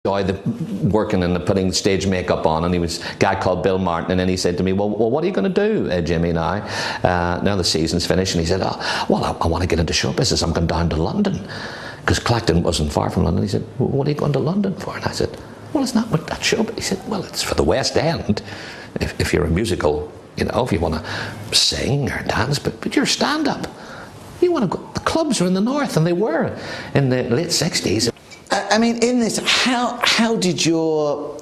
enjoy the working and the putting stage makeup on, and he was a guy called Bill Martin, and then he said to me, well what are you going to do, Jimmy, now the season's finished? And he said, I want to get into show business. I'm going down to London, because Clacton wasn't far from London. He said, well, what are you going to London for? And I said, well, it's not with that show. But he said, well, it's for the West End, if you're a musical, if you want to sing or dance, but you're stand-up. You want to go, the clubs are in the north, and they were in the late 60s. I mean, in this, how did your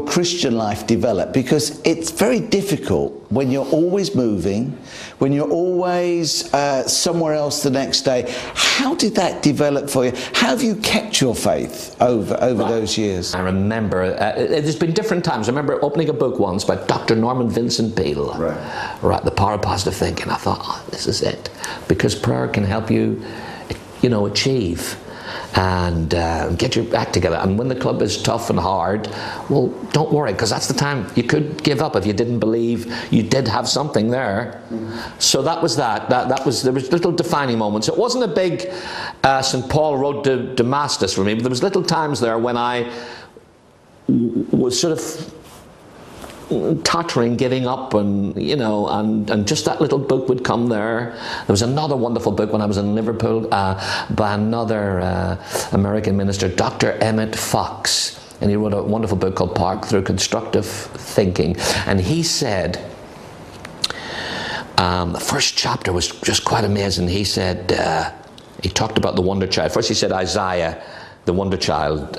Christian life develop? Because it's very difficult when you're always moving, when you're always somewhere else the next day. How did that develop for you? How have you kept your faith over those years? I remember, there's been different times. I remember opening a book once by Dr. Norman Vincent Peale, right, The Power of Positive Thinking. I thought, oh, this is it, because prayer can help you, achieve and get your act together. And when the club is tough and hard, well, don't worry, because that's the time you could give up if you didn't believe you did have something there. So that was that. There was little defining moments. It wasn't a big St. Paul road to Damascus for me, but there was little times there when I was sort of tottering, giving up, and and just that little book would come there. There was another wonderful book when I was in Liverpool by another American minister, Dr. Emmett Fox, and he wrote a wonderful book called Park Through Constructive Thinking. And he said, the first chapter was just quite amazing. He said, he talked about the wonder child. First he said Isaiah, the wonder child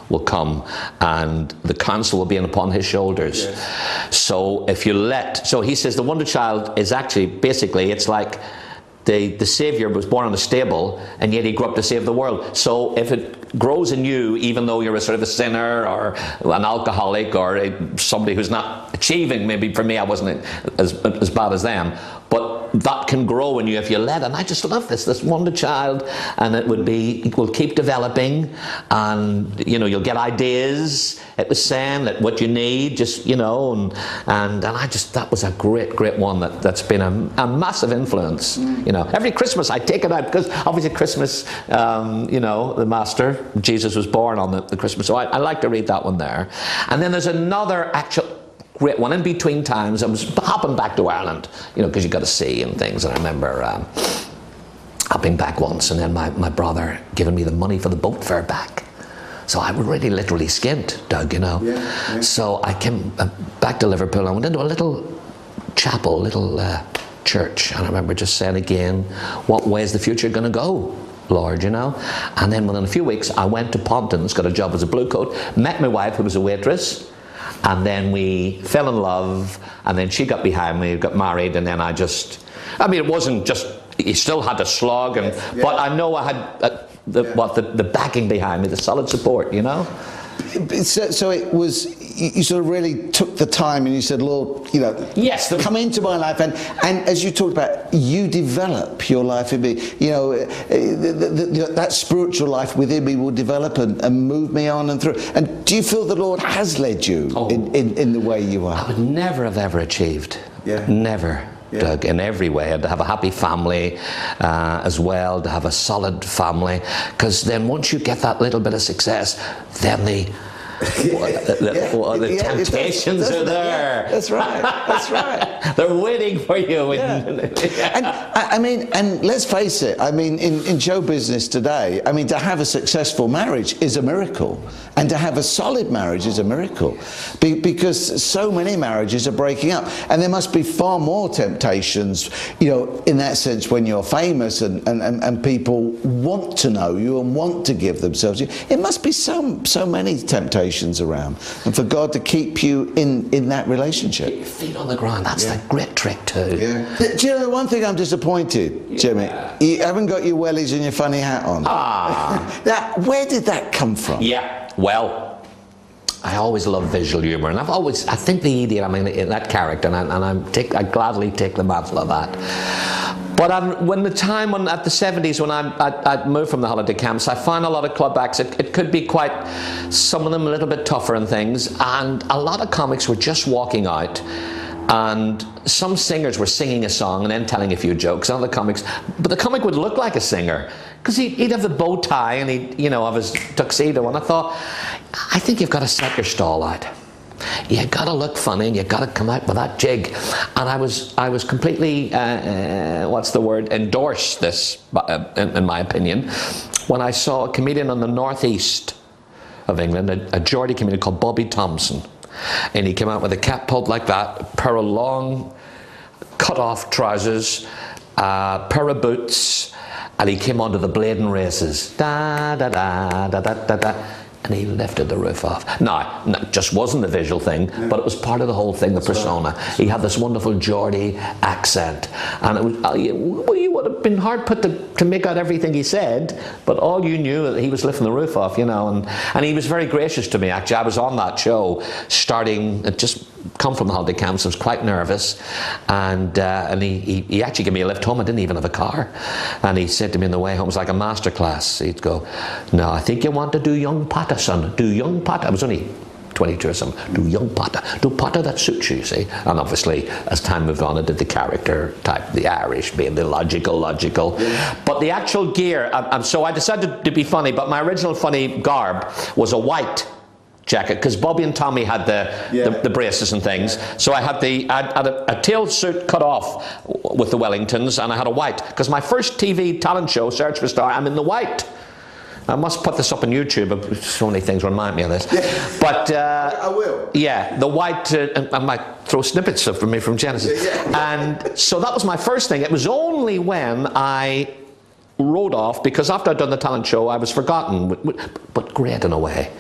will come, and the counsel will be upon his shoulders. Yes. So if you so he says the wonder child is actually, basically, it's like the Savior was born in a stable, and yet he grew up to save the world. So if it grows in you, even though you're a sort of a sinner or an alcoholic or somebody who's not achieving, maybe for me I wasn't as bad as them, but that can grow in you if you let it. And I just love this wonder child, and it will keep developing, and you'll get ideas. It was saying that what you need, just and I just, that was a great one that's been a massive influence. Every Christmas I take it out, because obviously Christmas, the Master Jesus was born on the Christmas, so I like to read that one there. And then there's another actual great one in between times. I was hopping back to Ireland, because you got to see and things. And I remember hopping back once, and then my brother giving me the money for the boat fare back. So I was really literally skint, Doug, Yeah. So I came back to Liverpool. I went into a little chapel, little church, and I remember just saying again, what way is the future going to go, Lord, And then within a few weeks, I went to Pontins, got a job as a blue coat, met my wife, who was a waitress, and then we fell in love, and then she got behind me, got married, and then it wasn't just, you still had to slog, but I know I had the backing behind me, the solid support, So it was, you sort of really took the time and you said, Lord, yes, come into my life, and as you talked about, you develop your life in me, that spiritual life within me will develop and move me on and through. And do you feel the Lord has led you in the way you are? I would never have ever achieved. Never. Doug, in every way, and to have a happy family as well, to have a solid family, because then once you get that little bit of success, then the temptations are there. That's right. They're waiting for you. And let's face it, in show business today, to have a successful marriage is a miracle, and to have a solid marriage is a miracle, because so many marriages are breaking up, and there must be far more temptations, in that sense, when you're famous and people want to know you and want to give themselves to you. It must be so many temptations around, and for God to keep you in that relationship. Keep your feet on the ground. That's the great trick too. Do you know the one thing I'm disappointed, Jimmy? You haven't got your wellies and your funny hat on. Now, where did that come from? Well, I always love visual humour, and I think the idiot, in that character, and I gladly take the mantle of that. But at the 70s, when I moved from the holiday camps, I found a lot of club acts. It could be some of them a little bit tougher and things, and a lot of comics were just walking out, and some singers were singing a song and then telling a few jokes. Other comics, but the comic would look like a singer, because he'd have the bow tie and he'd have his tuxedo, and I thought, I think you've got to set your stall out. You got to look funny, and you got to come out with that jig. And I was completely, endorsed this, in my opinion, when I saw a comedian on the northeast of England, a Geordie comedian called Bobby Thompson, and he came out with a cap pulled like that, a pair of long, cut-off trousers, a pair of boots, and he came onto the Bladen races, da da da da da da da. And he lifted the roof off. Now, it just wasn't a visual thing, but it was part of the whole thing, the persona. Right. He had this wonderful Geordie accent. And it was, you would have been hard put to make out everything he said, but all you knew that he was lifting the roof off, you know. And he was very gracious to me, actually. I was on that show starting, it just come from the holiday camps. I was quite nervous. And he actually gave me a lift home. I didn't even have a car. And he said to me on the way home, it was like a master class. He'd go, "No, I think you want to do young Pata, son. Do young Pata." I was only 22 or something. Do young Pata. Do Pata that suits you, see? And obviously, as time moved on, I did the character type, the Irish, being the logical. Yeah. But the actual gear, so I decided to be funny, but my original funny garb was a white jacket, because Bobby and Tommy had the braces and things. So I had a tail suit cut off with the Wellingtons, and I had a white, because my first TV talent show, Search for Star, I'm in the white. I must put this up on YouTube. So many things remind me of this. Yeah. But I will. Yeah, the white. I might throw snippets of me from Genesis. Yeah. And so that was my first thing. It was only when I rode off, because after I'd done the talent show, I was forgotten, but great in a way.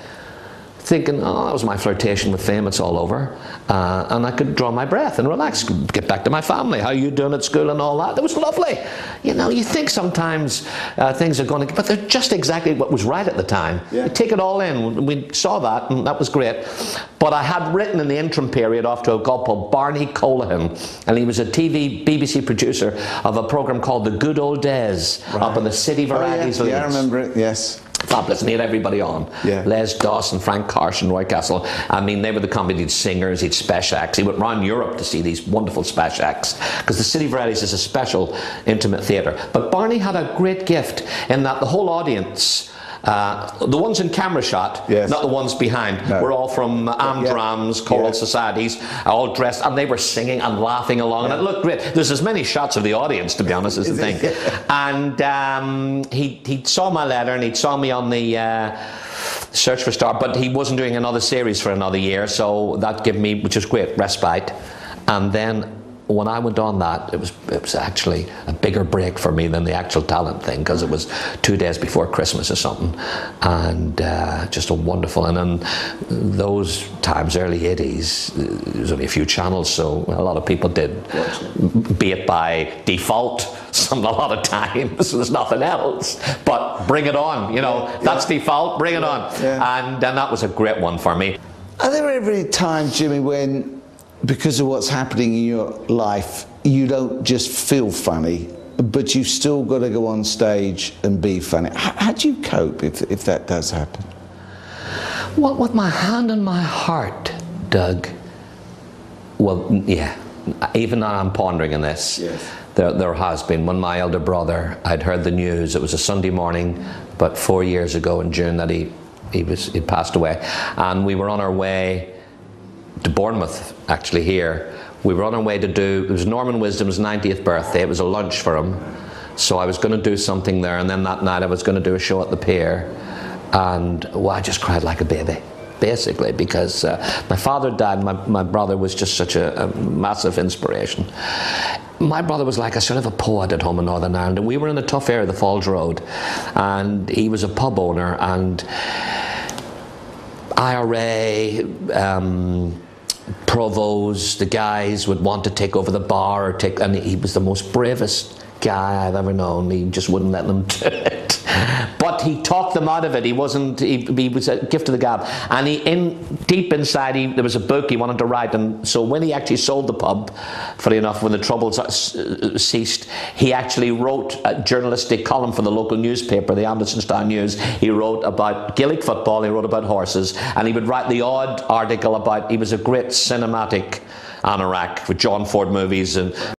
Thinking, oh, that was my flirtation with fame, it's all over. And I could draw my breath and relax, get back to my family. How are you doing at school and all that? It was lovely. You know, you think sometimes things are going to, but they're just exactly what was right at the time. Yeah. You take it all in. We saw that, and that was great. But I had written in the interim period off to a guy called Barney Colahan, and he was a BBC producer of a program called The Good Old Days, up in the City Varieties. Yeah, I remember it, yes. Fabulous, and he had everybody on. Yeah. Les Dawson, Frank Carson, Roy Castle. I mean, they were the comedy singers, he'd special acts. He went around Europe to see these wonderful special acts, because the City Varieties is a special intimate theatre. But Barney had a great gift in that the whole audience, the ones in camera shot, yes, not the ones behind, were all from Amdrams, choral societies, all dressed, and they were singing and laughing along, and it looked great. There's as many shots of the audience, to be honest, is the thing. And he saw my letter, and he saw me on the Search for Star, but he wasn't doing another series for another year, so that gave me, which was great, respite. And then when I went on that, it was actually a bigger break for me than the actual talent thing, because it was 2 days before Christmas or something, and just a wonderful. And in those times, early 80s, there was only a few channels, so a lot of people did, be it by default, a lot of times there's nothing else, but bring it on, you know, that's default, bring it on. And that was a great one for me. Are there every time, Jimmy, when, because of what's happening in your life, you don't just feel funny, but you've still got to go on stage and be funny? How do you cope if that does happen? Well, with my hand on my heart, Doug, well, yeah, even now I'm pondering on this. Yes. There has been. When my elder brother, I'd heard the news, it was a Sunday morning, about 4 years ago in June, that he'd passed away, and we were on our way to Bournemouth, actually here. We were on our way to it was Norman Wisdom's 90th birthday, it was a lunch for him, so I was going to do something there, and then that night I was going to do a show at the Pier, and well, I just cried like a baby, basically, because my father died. My brother was just such a massive inspiration. My brother was like a sort of a poet at home in Northern Ireland, and we were in a tough area, the Falls Road, and he was a pub owner, and IRA, Provost, the guys would want to take over the bar, and he was the most bravest guy I've ever known. He just wouldn't let them do it. But he talked them out of it. He was a gift of the gab. And deep inside, there was a book he wanted to write. And so when he actually sold the pub, funny enough, when the troubles ceased, he actually wrote a journalistic column for the local newspaper, the Andersonstown News. He wrote about Gaelic football, he wrote about horses, and he would write the odd article about, he was a great cinematic anorak with John Ford movies and